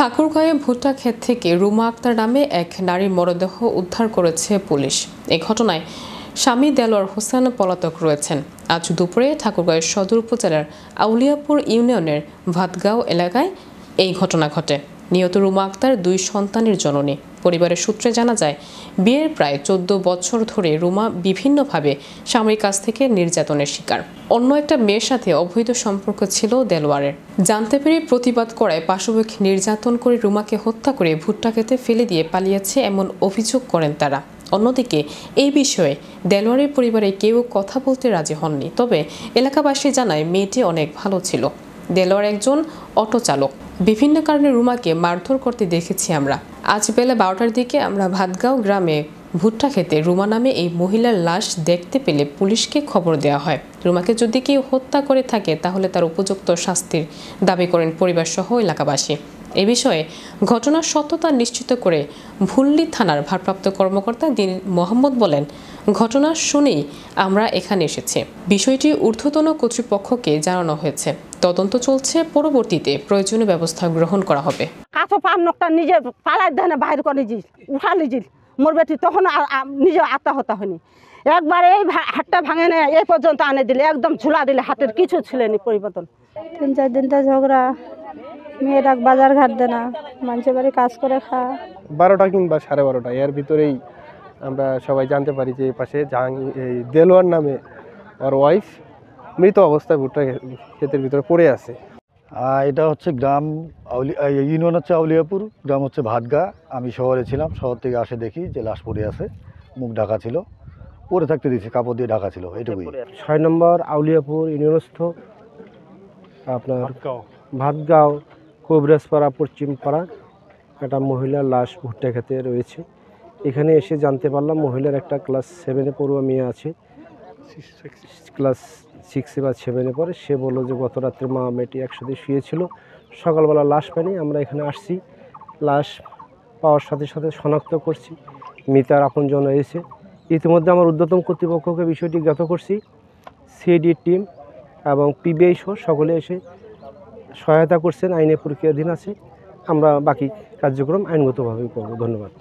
ঠাকুরগাঁয়ে ভুট্টা ক্ষেত থেকে রুমা আক্তার নামে এক নারীর মরদেহ উদ্ধার করেছে পুলিশ। এই ঘটনায় স্বামী দেলোয়ার হোসেন পলাতক রয়েছেন। আজ দুপুরে ঠাকুরগাঁও সদর উপজেলার আউলিয়াপুর ইউনিয়নের ভাতগাঁও এলাকায় এই ঘটনা ঘটে। নিহত রুমা আক্তার 2 সন্তানের জননী। পরিবারের সূত্রে জানা যায়, বিয়ের প্রায় 14 বছর ধরে রুমা বিভিন্নভাবে স্বামীর কাছ থেকে নির্যাতনের শিকার। অন্য একটা মেয়ের সাথে অবৈধ সম্পর্ক ছিল দেলোয়ারের। জানতে পেরে প্রতিবাদ করায় পাশবিক নির্যাতন করে রুমাকে হত্যা করে ভুট্টা খেতে ফেলে দিয়ে পালিয়েছে এমন অভিযোগ করেন তারা। অন্যদিকে এই বিষয়ে দেলোয়ারের পরিবারে কেউ কথা বলতে রাজি হননি। তবে এলাকাবাসী জানায় মেয়েটি অনেক ভালো ছিল। দেলোয়ার একজন অটো চালক। বিভিন্ন কারণে রুমাকে মারধর করতে দেখেছি আমরা। আজ বেলা 12টার দিকে আমরা ভাতগাঁও গ্রামে ভুট্টা খেতে রুমা নামে এই মহিলার লাশ দেখতে পেলে পুলিশকে খবর দেওয়া হয়। রুমাকে যদি কেউ হত্যা করে থাকে তাহলে তার উপযুক্ত শাস্তির দাবি করেন পরিবারসহ এলাকাবাসী। এ বিষয়ে ঘটনার সত্যতা নিশ্চিত করে ভুল্লি থানার ভারপ্রাপ্ত কর্মকর্তা দিন মোহাম্মদ বলেন, ঘটনা শুনেই আমরা এখানে এসেছি। বিষয়টি ঊর্ধ্বতন কর্তৃপক্ষকে জানানো হয়েছে। তদন্ত চলছে, পরবর্তীতে প্রয়োজনীয় ব্যবস্থা গ্রহণ করা হবে। কাছো পান নকটা নিজে পালাই দেয় না, বাইর করে নিজিস উঠা নিজিস মোর বেটি তখন নিজে আত্মহত্যা হয়নি। একবার এই হাতটা ভাঙে না, এই পর্যন্ত আনে দিলে একদম ঝুলা দিলে, হাতের কিছু ছিলেনি পরিবর্তন। 3-4 দিনটা ঝগড়া, মেয়েরা বাজার ঘাট দেয় না, মানুষের বাড়ি কাজ করে খা। 12টা কিংবা 12:30 এর ভিতরেই আমরা সবাই জানতে পারি যে এই পাশে এই দেলোয়ার নামে ওর ওয়াইফ মৃত অবস্থায় ভুট্টা ক্ষেতের ভিতরে পড়ে আছে। এটা হচ্ছে গ্রাম ইউনিয়ন হচ্ছে আউলিয়াপুর, গ্রাম হচ্ছে ভাতগা। আমি শহরে ছিলাম, শহর থেকে আসে দেখি যে লাশ পড়ে আছে, মুখ ঢাকা ছিল, পরে থাকতে দিয়েছে, কাপড় দিয়ে ঢাকা ছিল, এটুকুই। 6 নম্বর আউলিয়াপুর ইউনিয়নস্থ আপনার ভাতগাঁও কবিরাজপাড়া পশ্চিমপাড়া একটা মহিলার লাশ ভুট্টা খেতে রয়েছে। এখানে এসে জানতে পারলাম মহিলার একটা ক্লাস 7-এ পড়ুয়া মেয়ে আছে, ক্লাস 6 বা 7-এ পড়ে। সে বললো যে গত রাত্রে মা মেয়েটি একসাথে শুয়েছিল, সকালবেলা লাশ পাইনি। আমরা এখানে আসছি, লাশ পাওয়ার সাথে সাথে শনাক্ত করছি, মৃতার আপনজন এসে। ইতিমধ্যে আমার ঊর্ধ্বতন কর্তৃপক্ষকে বিষয়টি জ্ঞাত করছি। সিআইডি টিম এবং পিবিআই সহ সকলে এসে সহায়তা করছেন, আইনের প্রক্রিয়াধীন আছে। আমরা বাকি কার্যক্রম আইনগতভাবেই করব। ধন্যবাদ।